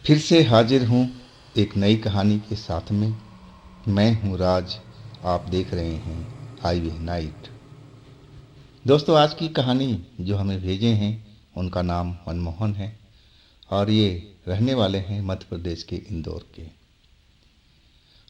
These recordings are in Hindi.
फिर से हाजिर हूँ एक नई कहानी के साथ में। मैं हूँ राज। आप देख रहे हैं हाईवे नाइट। दोस्तों, आज की कहानी जो हमें भेजे हैं उनका नाम मनमोहन है और ये रहने वाले हैं मध्य प्रदेश के इंदौर के।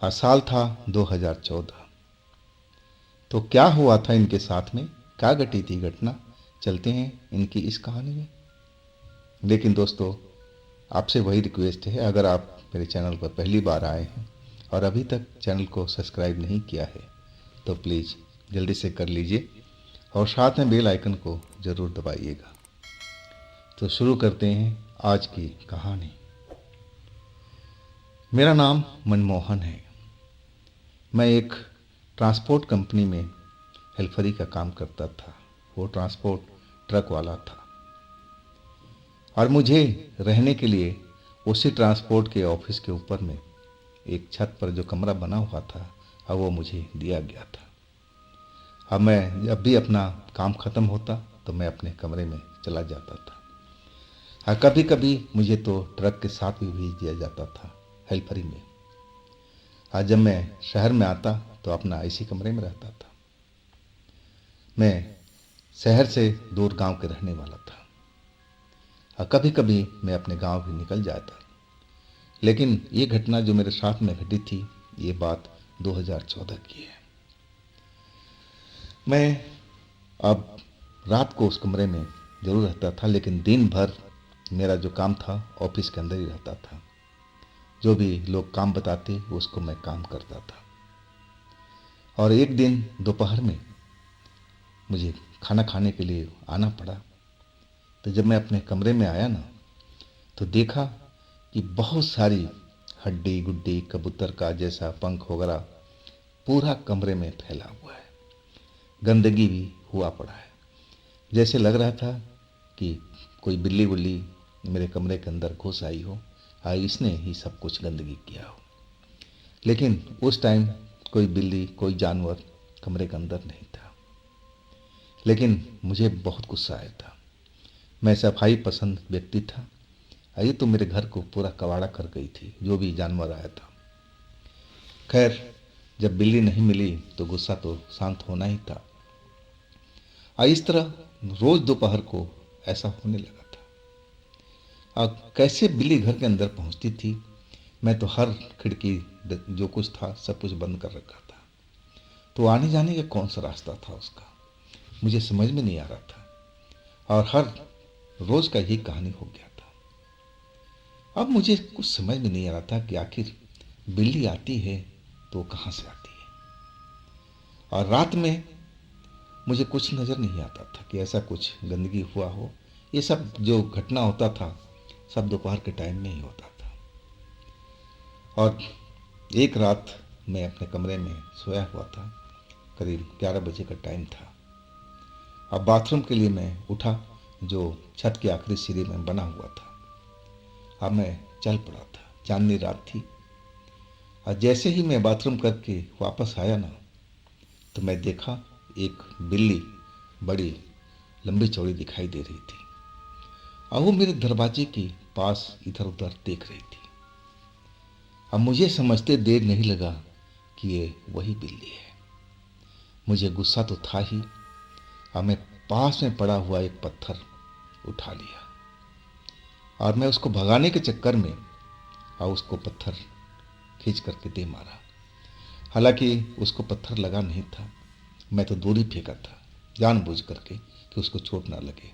और साल था 2014। तो क्या हुआ था इनके साथ में, क्या घटी थी घटना, चलते हैं इनकी इस कहानी में। लेकिन दोस्तों, आपसे वही रिक्वेस्ट है, अगर आप मेरे चैनल पर पहली बार आए हैं और अभी तक चैनल को सब्सक्राइब नहीं किया है तो प्लीज़ जल्दी से कर लीजिए और साथ में बेल आइकन को ज़रूर दबाइएगा। तो शुरू करते हैं आज की कहानी। मेरा नाम मनमोहन है। मैं एक ट्रांसपोर्ट कंपनी में हेल्परी का काम करता था। वो ट्रांसपोर्ट ट्रक वाला था और मुझे रहने के लिए उसी ट्रांसपोर्ट के ऑफिस के ऊपर में एक छत पर जो कमरा बना हुआ था अब वो मुझे दिया गया था। अब मैं जब भी अपना काम ख़त्म होता तो मैं अपने कमरे में चला जाता था। हाँ, कभी कभी मुझे तो ट्रक के साथ भी भेज दिया जाता था हेल्परी में। आज जब मैं शहर में आता तो अपना इसी कमरे में रहता था। मैं शहर से दूर गांव के रहने वाला था और कभी कभी मैं अपने गांव भी निकल जाता। लेकिन ये घटना जो मेरे साथ में घटी थी, ये बात 2014 की है। मैं अब रात को उस कमरे में ज़रूर रहता था, लेकिन दिन भर मेरा जो काम था ऑफिस के अंदर ही रहता था। जो भी लोग काम बताते उसको मैं काम करता था। और एक दिन दोपहर में मुझे खाना खाने के लिए आना पड़ा। तो जब मैं अपने कमरे में आया ना, तो देखा कि बहुत सारी हड्डी गुड्डी कबूतर का जैसा पंख वगैरह पूरा कमरे में फैला हुआ है। गंदगी भी हुआ पड़ा है। जैसे लग रहा था कि कोई बिल्ली बुल्ली मेरे कमरे के अंदर घुस आई हो और इसने ही सब कुछ गंदगी किया हो। लेकिन उस टाइम कोई बिल्ली कोई जानवर कमरे के अंदर नहीं था। लेकिन मुझे बहुत गुस्सा आया था। मैं सफाई पसंद व्यक्ति था। ये तो मेरे घर को पूरा कबाड़ा कर गई थी जो भी जानवर आया था। खैर, जब बिल्ली नहीं मिली तो गुस्सा तो शांत होना ही था। इस तरह रोज दोपहर को ऐसा होने लगा था। कैसे बिल्ली घर के अंदर पहुंचती थी, मैं तो हर खिड़की जो कुछ था सब कुछ बंद कर रखा था। तो आने जाने का कौन सा रास्ता था उसका, मुझे समझ में नहीं आ रहा था। और हर रोज का यही कहानी हो गया था। अब मुझे कुछ समझ में नहीं आ रहा था कि आखिर बिल्ली आती है तो कहाँ से आती है। और रात में मुझे कुछ नज़र नहीं आता था कि ऐसा कुछ गंदगी हुआ हो। ये सब जो घटना होता था सब दोपहर के टाइम में ही होता था। और एक रात मैं अपने कमरे में सोया हुआ था। करीब 11 बजे का टाइम था। अब बाथरूम के लिए मैं उठा जो छत की आखिरी सीढ़ी में बना हुआ था। अब मैं चल पड़ा था। चांदनी रात थी। और जैसे ही मैं बाथरूम करके वापस आया ना, तो मैं देखा एक बिल्ली बड़ी लंबी चौड़ी दिखाई दे रही थी और वो मेरे दरवाजे के पास इधर उधर देख रही थी। अब मुझे समझते देर नहीं लगा कि ये वही बिल्ली है। मुझे गुस्सा तो था ही और मैं पास में पड़ा हुआ एक पत्थर उठा लिया और मैं उसको भगाने के चक्कर में और उसको पत्थर खींच करके दे मारा। हालांकि उसको पत्थर लगा नहीं था, मैं तो दूर ही फेंका था जानबूझ करके कि उसको चोट ना लगे।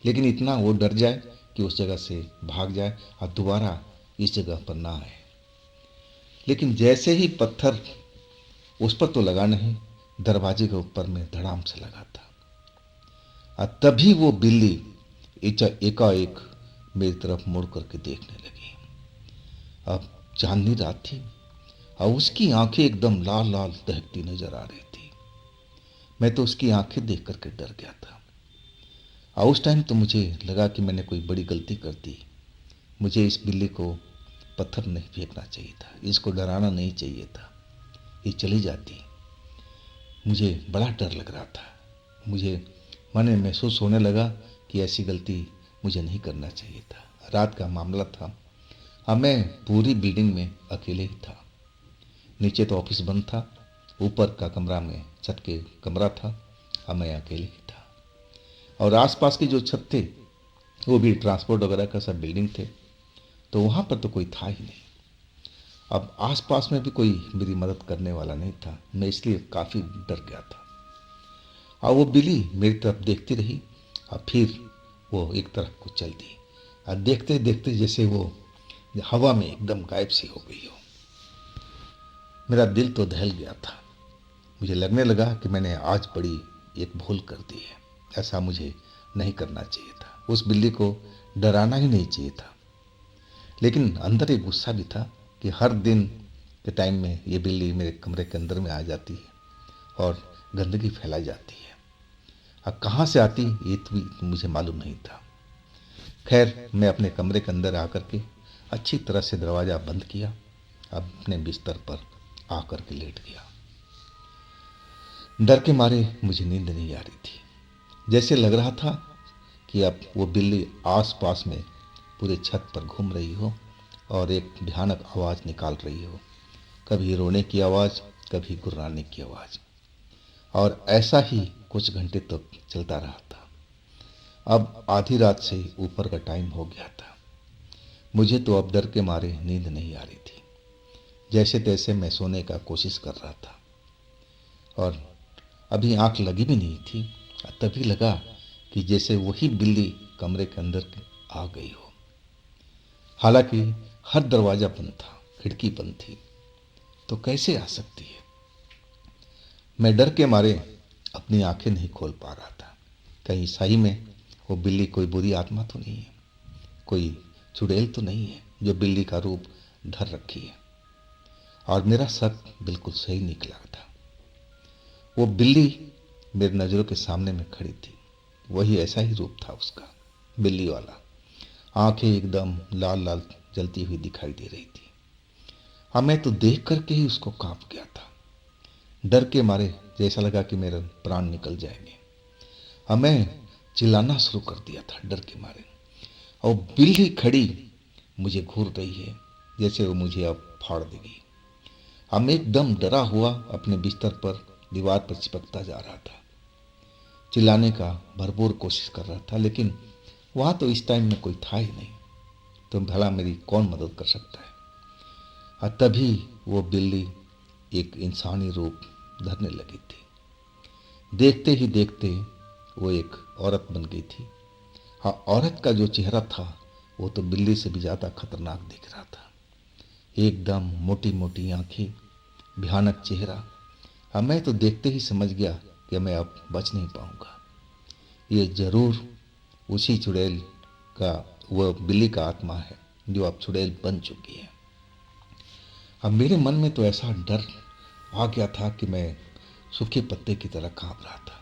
लेकिन इतना वो डर जाए कि उस जगह से भाग जाए और दोबारा इस जगह पर ना आए। लेकिन जैसे ही पत्थर उस पर तो लगा नहीं, दरवाजे के ऊपर में धड़ाम से लगा था। और तभी वो बिल्ली एकाएक मेरी तरफ मुड़ करके देखने लगी। अब चांदनी रात थी और उसकी आंखें एकदम लाल लाल दहकती नजर आ रही थी। मैं तो उसकी आंखें देख करके डर गया था। और उस टाइम तो मुझे लगा कि मैंने कोई बड़ी गलती कर दी। मुझे इस बिल्ली को पत्थर नहीं फेंकना चाहिए था, इसको डराना नहीं चाहिए था। ये चली जाती। मुझे बड़ा डर लग रहा था। मुझे मन में महसूस होने लगा कि ऐसी गलती मुझे नहीं करना चाहिए था। रात का मामला था अब मैं पूरी बिल्डिंग में अकेले ही था। नीचे तो ऑफिस बंद था, ऊपर का कमरा में छत के कमरा था। अब मैं अकेले ही था और आसपास की जो छत थे वो भी ट्रांसपोर्ट वगैरह का सब बिल्डिंग थे, तो वहाँ पर तो कोई था ही नहीं। अब आसपास में भी कोई मेरी मदद करने वाला नहीं था। मैं इसलिए काफ़ी डर गया था। और वो बिल्ली मेरी तरफ देखती रही और फिर वो एक तरफ को चल दी और देखते देखते जैसे वो हवा में एकदम गायब सी हो गई हो। मेरा दिल तो दहल गया था। मुझे लगने लगा कि मैंने आज बड़ी एक भूल कर दी है। ऐसा मुझे नहीं करना चाहिए था। उस बिल्ली को डराना ही नहीं चाहिए था। लेकिन अंदर एक गुस्सा भी था कि हर दिन के टाइम में ये बिल्ली मेरे कमरे के अंदर में आ जाती है और गंदगी फैलाई जाती है। अब कहाँ से आती ये तो भी मुझे मालूम नहीं था। खैर, मैं अपने कमरे के अंदर आकर के अच्छी तरह से दरवाज़ा बंद किया। अब अपने बिस्तर पर आकर के लेट गया। डर के मारे मुझे नींद नहीं आ रही थी। जैसे लग रहा था कि अब वो बिल्ली आस पास में पूरे छत पर घूम रही हो और एक भयानक आवाज़ निकाल रही हो, कभी रोने की आवाज़, कभी गुर्राने की आवाज़। और ऐसा ही कुछ घंटे तक चलता रहा था। अब आधी रात से ऊपर का टाइम हो गया था। मुझे तो अब डर के मारे नींद नहीं आ रही थी। जैसे तैसे मैं सोने का कोशिश कर रहा था और अभी आंख लगी भी नहीं थी, तभी लगा कि जैसे वही बिल्ली कमरे के अंदर आ गई हो। हालांकि हर दरवाज़ा बंद था, खिड़की बंद थी, तो कैसे आ सकती है। मैं डर के मारे अपनी आंखें नहीं खोल पा रहा था। कहीं सही में वो बिल्ली कोई बुरी आत्मा तो नहीं है, कोई चुड़ैल तो नहीं है जो बिल्ली का रूप धर रखी है। और मेरा शक बिल्कुल सही निकला था। वो बिल्ली मेरी नज़रों के सामने में खड़ी थी। वही ऐसा ही रूप था उसका, बिल्ली वाला। आंखें एकदम लाल लाल जलती हुई दिखाई दे रही थी। हाँ, मैं तो देख करके ही उसको कांप गया था। डर के मारे जैसा लगा कि मेरे प्राण निकल जाएंगे। हाँ, मैं चिल्लाना शुरू कर दिया था डर के मारे। और बिल्ली खड़ी मुझे घूर रही है जैसे वो मुझे अब फाड़ देगी। अब मैं एकदम डरा हुआ अपने बिस्तर पर दीवार पर चिपकता जा रहा था। चिल्लाने का भरपूर कोशिश कर रहा था, लेकिन वहाँ तो इस टाइम में कोई था ही नहीं। तो भला मेरी कौन मदद कर सकता है। और तभी वो बिल्ली एक इंसानी रूप धरने लगी थी। देखते ही देखते वो एक औरत बन गई थी। हाँ, औरत का जो चेहरा था वो तो बिल्ली से भी ज़्यादा खतरनाक दिख रहा था। एकदम मोटी मोटी आंखें, भयानक चेहरा। हाँ, मैं तो देखते ही समझ गया कि मैं अब बच नहीं पाऊंगा। ये जरूर उसी चुड़ैल का, वो बिल्ली का आत्मा है जो अब चुड़ैल बन चुकी है। अब मेरे मन में तो ऐसा डर आ गया था कि मैं सूखे पत्ते की तरह कांप रहा था।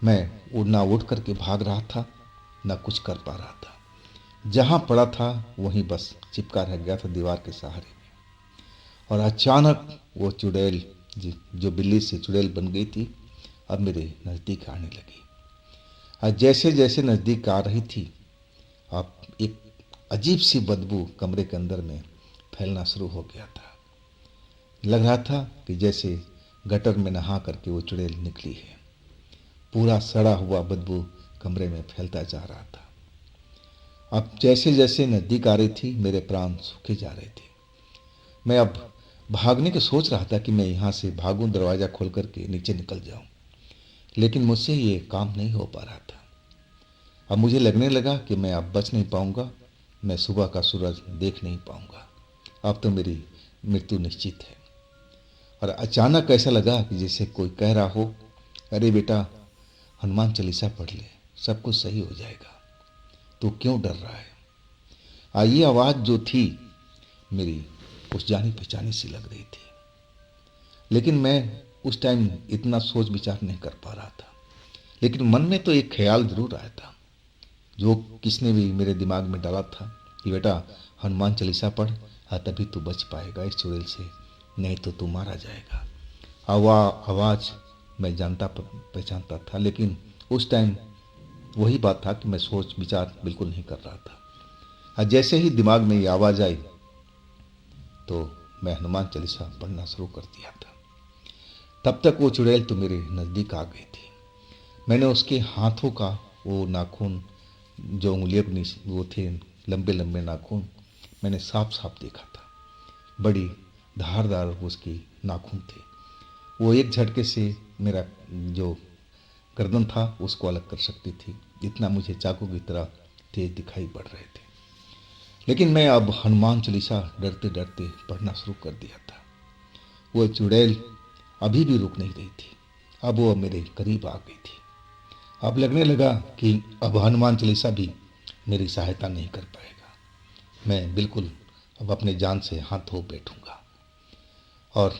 मैं उड़ना उठ करके भाग रहा था, ना कुछ कर पा रहा था। जहाँ पड़ा था वहीं बस चिपका रह गया था दीवार के सहारे में। और अचानक वो चुड़ैल जो बिल्ली से चुड़ैल बन गई थी अब मेरे नज़दीक आने लगी। और जैसे जैसे नज़दीक आ रही थी अब एक अजीब सी बदबू कमरे के अंदर में फैलना शुरू हो गया था। लग रहा था कि जैसे गटर में नहा करके वो चुड़ैल निकली है। पूरा सड़ा हुआ बदबू कमरे में फैलता जा रहा था। अब जैसे जैसे नज़दीक आ रही थी मेरे प्राण सूखे जा रहे थे। मैं अब भागने की सोच रहा था कि मैं यहाँ से भागूं, दरवाज़ा खोल करके नीचे निकल जाऊं, लेकिन मुझसे ये काम नहीं हो पा रहा था। अब मुझे लगने लगा कि मैं अब बच नहीं पाऊंगा, मैं सुबह का सूरज देख नहीं पाऊंगा, अब तो मेरी मृत्यु निश्चित है। और अचानक ऐसा लगा कि जैसे कोई कह रहा हो, अरे बेटा, हनुमान चालीसा पढ़ ले, सब कुछ सही हो जाएगा, तू क्यों डर रहा है। ये आवाज़ जो थी मेरी कुछ जानी पहचानी सी लग रही थी, लेकिन मैं उस टाइम इतना सोच विचार नहीं कर पा रहा था। लेकिन मन में तो एक ख्याल जरूर आया था, जो किसने भी मेरे दिमाग में डाला था कि बेटा हनुमान चालीसा पढ़, तभी तू बच पाएगा इस चुड़ैल से, नहीं तो तू मारा जाएगा। आवाज़ मैं जानता पहचानता था, लेकिन उस टाइम वही बात था कि मैं सोच विचार बिल्कुल नहीं कर रहा था। और जैसे ही दिमाग में ये आवाज़ आई तो मैं हनुमान चालीसा पढ़ना शुरू कर दिया था। तब तक वो चुड़ैल तो मेरे नज़दीक आ गई थी। मैंने उसके हाथों का वो नाखून, जो उंगलियों के नीचे वो थे लंबे लंबे नाखून, मैंने साफ साफ देखा था। बड़ी धारदार उसकी नाखून थे। वो एक झटके से मेरा जो गर्दन था उसको अलग कर सकती थी, इतना मुझे चाकू की तरह तेज दिखाई पड़ रहे थे। लेकिन मैं अब हनुमान चालीसा डरते डरते पढ़ना शुरू कर दिया था। वो चुड़ैल अभी भी रुक नहीं रही थी। अब वो मेरे करीब आ गई थी। अब लगने लगा कि अब हनुमान चालीसा भी मेरी सहायता नहीं कर पाएगा। मैं बिल्कुल अब अपने जान से हाथ धो बैठूंगा। और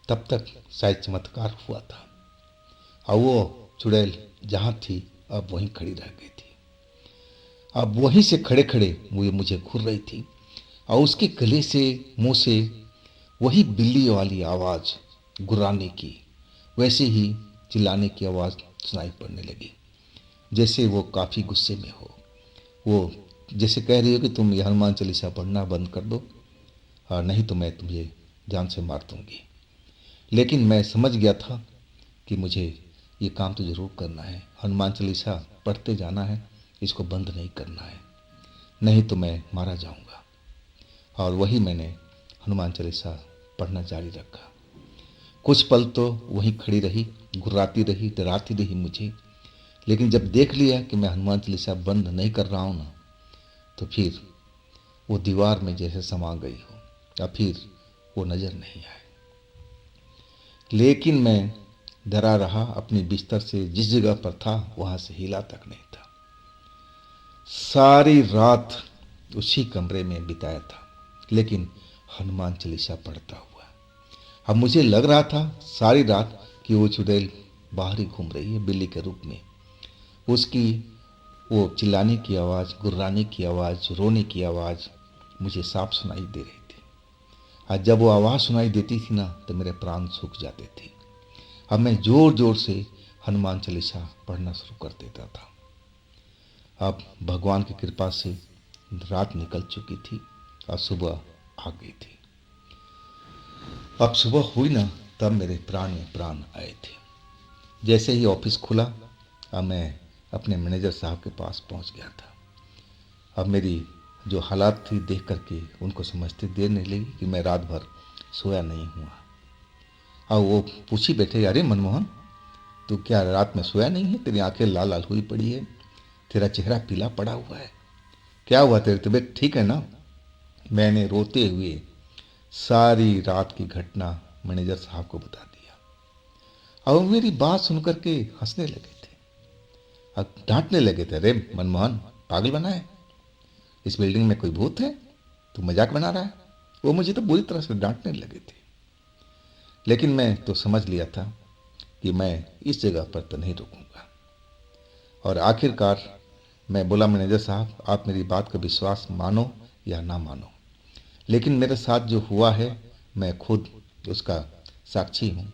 तब तक शायद चमत्कार हुआ था। और वो चुड़ैल जहाँ थी अब वहीं खड़ी रह गई थी। अब वहीं से खड़े खड़े वो मुझे घूर रही थी और उसके गले से, मुंह से वही बिल्ली वाली आवाज़ गुर्राने की, वैसे ही चिल्लाने की आवाज़ सुनाई पड़ने लगी, जैसे वो काफ़ी गुस्से में हो। वो जैसे कह रही हो कि तुम ये हनुमान चालीसा पढ़ना बंद कर दो और नहीं तो मैं तुम्हें जान से मार दूंगी। लेकिन मैं समझ गया था कि मुझे ये काम तो ज़रूर करना है। हनुमान चालीसा पढ़ते जाना है, इसको बंद नहीं करना है, नहीं तो मैं मारा जाऊंगा। और वही मैंने हनुमान चालीसा पढ़ना जारी रखा। कुछ पल तो वहीं खड़ी रही, गुर्राती रही, डराती रही मुझे। लेकिन जब देख लिया कि मैं हनुमान चालीसा बंद नहीं कर रहा हूँ ना, तो फिर वो दीवार में जैसे समा गई हो या फिर वो नज़र नहीं आए। लेकिन मैं डरा रहा, अपने बिस्तर से जिस जगह पर था वहाँ से हिला तक नहीं था। सारी रात उसी कमरे में बिताया था, लेकिन हनुमान चालीसा पढ़ता हुआ। अब मुझे लग रहा था सारी रात कि वो चुड़ैल बाहर ही घूम रही है बिल्ली के रूप में। उसकी वो चिल्लाने की आवाज़, गुर्राने की आवाज़, रोने की आवाज़ मुझे साफ सुनाई दे रही थी। और जब वो आवाज़ सुनाई देती थी ना तो मेरे प्राण सूख जाते थे। अब मैं ज़ोर ज़ोर से हनुमान चालीसा पढ़ना शुरू कर देता था। अब भगवान की कृपा से रात निकल चुकी थी और सुबह आ गई थी। अब सुबह हुई ना, तब मेरे प्राण में प्राण आए थे। जैसे ही ऑफिस खुला, अब मैं अपने मैनेजर साहब के पास पहुंच गया था। अब मेरी जो हालात थी देख करके उनको समझते देर नहीं लगी कि मैं रात भर सोया नहीं हुआ। अब वो पूछी बैठे, अरे मनमोहन, तू क्या रात में सोया नहीं है? तेरी आंखें लाल लाल हुई पड़ी है, तेरा चेहरा पीला पड़ा हुआ है, क्या हुआ? तेरी तबीयत ठीक है ना? मैंने रोते हुए सारी रात की घटना मैनेजर साहब को बता दिया। अब वो मेरी बात सुनकर के हंसने लगे थे, अब डांटने लगे थे, अरे मनमोहन, पागल बना है? इस बिल्डिंग में कोई भूत है? तू मजाक बना रहा है? वो मुझे तो बुरी तरह से डांटने लगे थे। लेकिन मैं तो समझ लिया था कि मैं इस जगह पर तो नहीं रुकूंगा। और आखिरकार मैं बोला, मैनेजर साहब, आप मेरी बात का विश्वास मानो या ना मानो, लेकिन मेरे साथ जो हुआ है मैं खुद उसका साक्षी हूँ।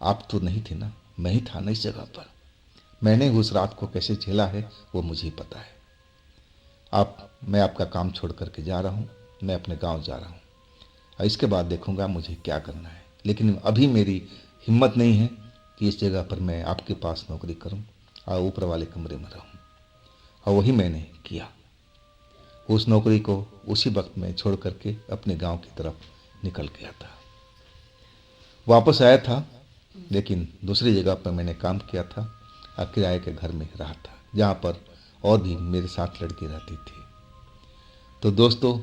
आप तो नहीं थे ना, मैं ही था ना इस जगह पर। मैंने उस रात को कैसे झेला है वो मुझे ही पता है। मैं आपका काम छोड़ करके जा रहा हूँ, मैं अपने गांव जा रहा हूँ और इसके बाद देखूंगा मुझे क्या करना है। लेकिन अभी मेरी हिम्मत नहीं है कि इस जगह पर मैं आपके पास नौकरी करूँ और ऊपर वाले कमरे में रहूँ। और वही मैंने किया। उस नौकरी को उसी वक्त में छोड़ करके अपने गांव की तरफ निकल गया था। वापस आया था, लेकिन दूसरी जगह पर मैंने काम किया था और किराए के घर में रहा था, जहाँ पर और भी मेरे साथ लड़के रहती थी। तो दोस्तों,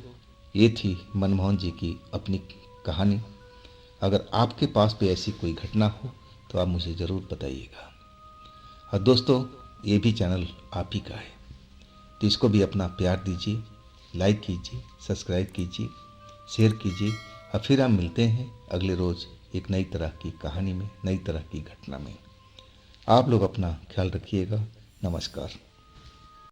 ये थी मनमोहन जी की अपनी कहानी। अगर आपके पास भी ऐसी कोई घटना हो तो आप मुझे ज़रूर बताइएगा। और दोस्तों, ये भी चैनल आप ही का है, तो इसको भी अपना प्यार दीजिए, लाइक कीजिए, सब्सक्राइब कीजिए, शेयर कीजिए। और फिर हम मिलते हैं अगले रोज़ एक नई तरह की कहानी में, नई तरह की घटना में। आप लोग अपना ख्याल रखिएगा। नमस्कार।